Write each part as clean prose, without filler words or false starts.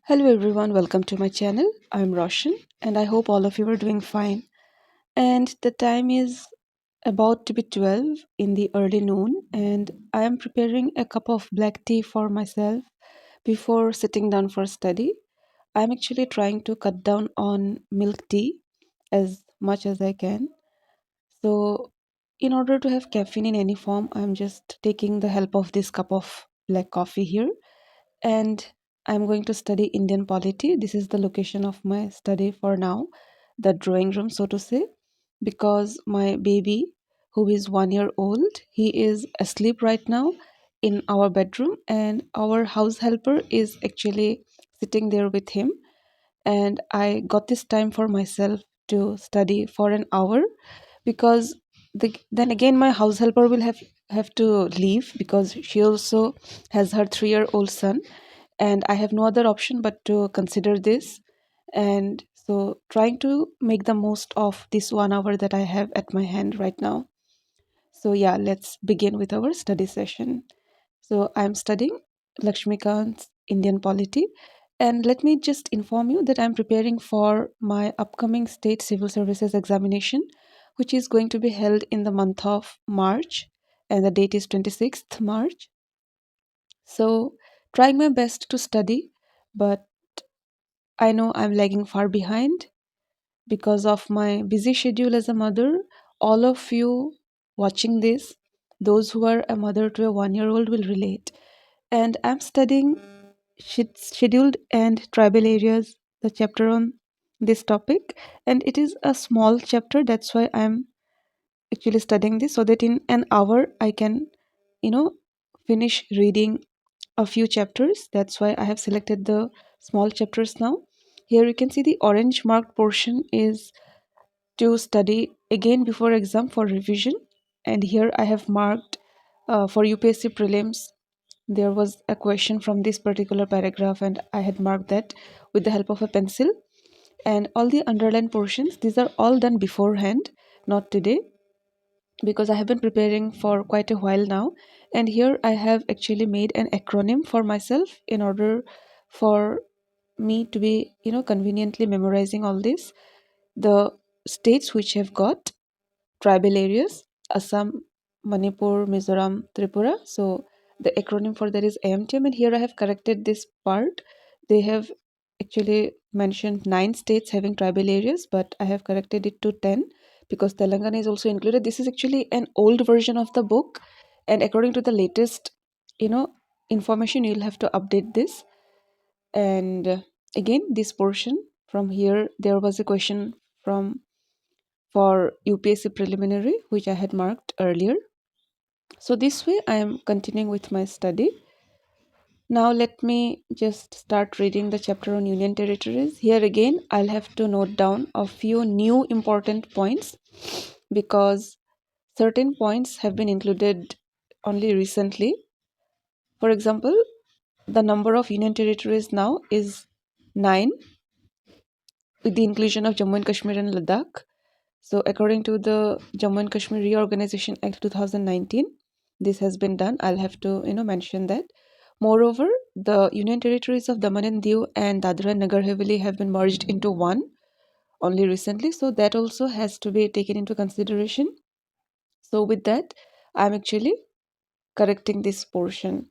Hello everyone, welcome to my channel. I'm Roshan and I hope all of you are doing fine. And the time is about to be 12 in the early noon and I am preparing a cup of black tea for myself before sitting down for study. I'm actually trying to cut down on milk tea as much as I can. So in order to have caffeine in any form, I'm just taking the help of this cup of black coffee here and I'm going to study Indian polity. This is the location of my study for now, the drawing room, so to say, because my baby, who is 1 year old, he is asleep right now in our bedroom, and our house helper is actually sitting there with him. And I got this time for myself to study for an hour because then again my house helper will have to leave because she also has her 3 year old son and I have no other option but to consider this. And so, trying to make the most of this 1 hour that I have at my hand right now. So, yeah, let's begin with our study session. So, I'm studying Lakshmikant's Indian Polity. And let me just inform you that I'm preparing for my upcoming state civil services examination, which is going to be held in the month of March, and the date is 26th March. So, trying my best to study, but I know I'm lagging far behind because of my busy schedule as a mother. All of you watching this, those who are a mother to a 1 year old, will relate. And I'm studying scheduled and tribal areas, the chapter on this topic. And it is a small chapter, that's why I'm actually studying this so that in an hour I can, you know, finish reading a few chapters. That's why I have selected the small chapters now. Here you can see the orange marked portion is to study again before exam for revision. And here I have marked for UPSC prelims. There was a question from this particular paragraph, and I had marked that with the help of a pencil. And all the underlined portions, these are all done beforehand, not today, because I have been preparing for quite a while now. And here I have actually made an acronym for myself in order for me to be, conveniently memorizing all this. The states which have got tribal areas: Assam, Manipur, Mizoram, Tripura. So the acronym for that is AMTM, and here I have corrected this part. They have actually mentioned 9 states having tribal areas, but I have corrected it to 10 because Telangana is also included. This is actually an old version of the book, and according to the latest, you know, information, you'll have to update this. And again, this portion from here, there was a question from for UPSC preliminary, which I had marked earlier. So this way I am continuing with my study. Now let me just start reading the chapter on Union Territories. Here again, I'll have to note down a few new important points because certain points have been included only recently. For example, the number of Union Territories now is 9 with the inclusion of Jammu and Kashmir and Ladakh. So, according to the Jammu and Kashmir Reorganization Act 2019, this has been done. I'll have to, mention that. Moreover, the Union Territories of Daman and Diu and Dadra and Nagar Haveli have been merged into one only recently. So that also has to be taken into consideration. So with that, I'm actually correcting this portion.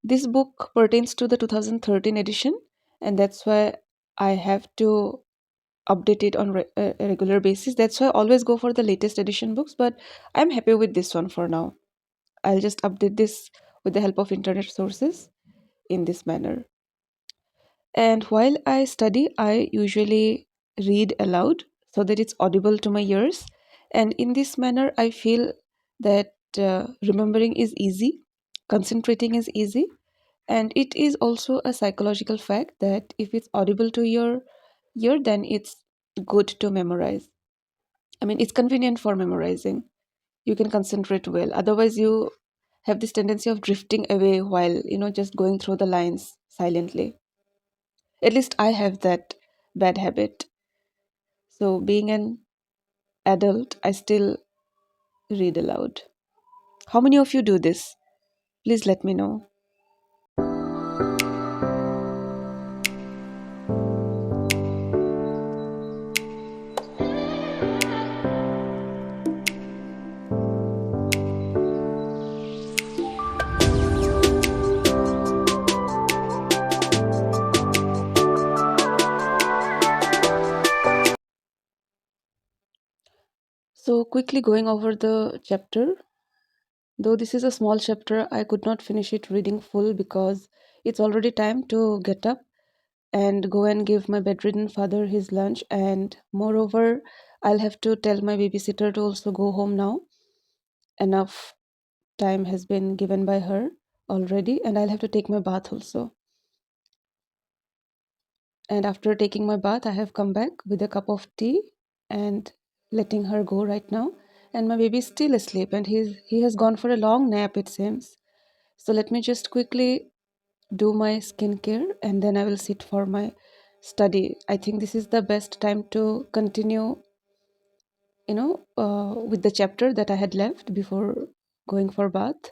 This book pertains to the 2013 edition, and that's why I have to update it on a regular basis. That's why I always go for the latest edition books, but I'm happy with this one for now. I'll just update this with the help of internet sources in this manner. And while I study, I usually read aloud so that it's audible to my ears. And in this manner, I feel that remembering is easy, concentrating is easy, and it is also a psychological fact that if it's audible to your ear, then it's good to memorize. I mean, it's convenient for memorizing. You can concentrate well. Otherwise, you have this tendency of drifting away while, just going through the lines silently. At least I have that bad habit. So, being an adult, I still read aloud. How many of you do this? Please let me know. So, quickly going over the chapter. Though this is a small chapter, I could not finish it reading full because it's already time to get up and go and give my bedridden father his lunch. And moreover, I'll have to tell my babysitter to also go home now. Enough time has been given by her already, and I'll have to take my bath also. And after taking my bath, I have come back with a cup of tea and letting her go right now. And my baby is still asleep, and he has gone for a long nap, it seems. So let me just quickly do my skincare and then I will sit for my study. I think this is the best time to continue, with the chapter that I had left before going for bath.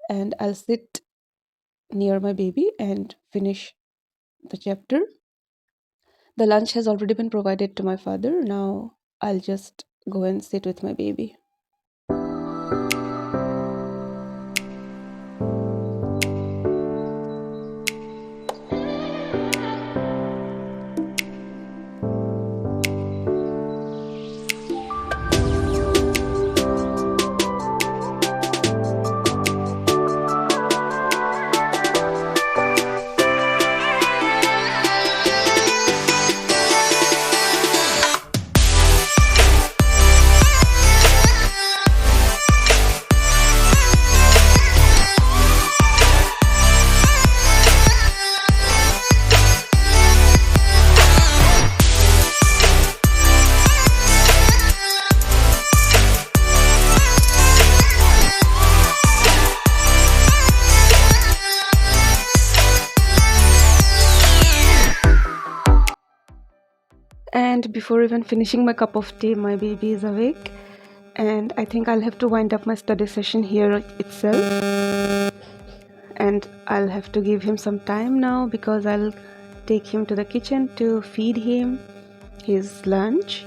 And I'll sit near my baby and finish the chapter. The lunch has already been provided to my father. Now I'll just go and sit with my baby. And before even finishing my cup of tea, my baby is awake. And I think I'll have to wind up my study session here itself. And I'll have to give him some time now because I'll take him to the kitchen to feed him his lunch.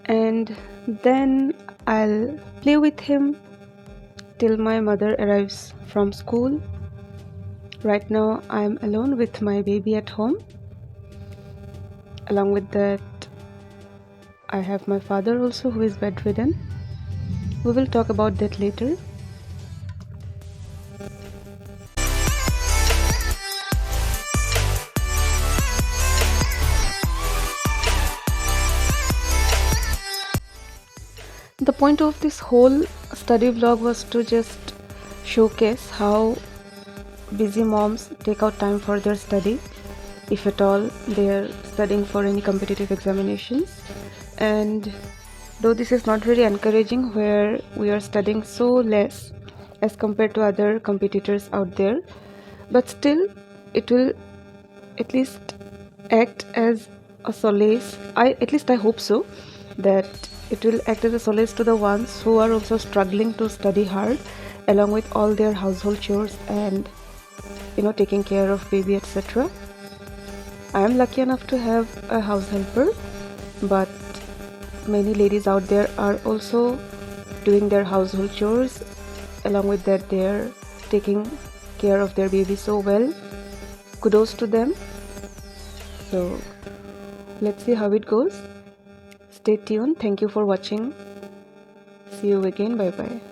And then I'll play with him till my mother arrives from school. Right now, I'm alone with my baby at home. Along with that, I have my father also who is bedridden. We will talk about that later. The point of this whole study vlog was to just showcase how busy moms take out time for their study, if at all they are studying for any competitive examinations. And though this is not very encouraging, where we are studying so less as compared to other competitors out there, but still it will at least act as a solace. I hope so, that it will act as a solace to the ones who are also struggling to study hard along with all their household chores and taking care of baby, etc. I am lucky enough to have a house helper, but many ladies out there are also doing their household chores. Along with that, they are taking care of their baby so well. Kudos to them. So let's see how it goes. Stay tuned. Thank you for watching. See you again. Bye bye.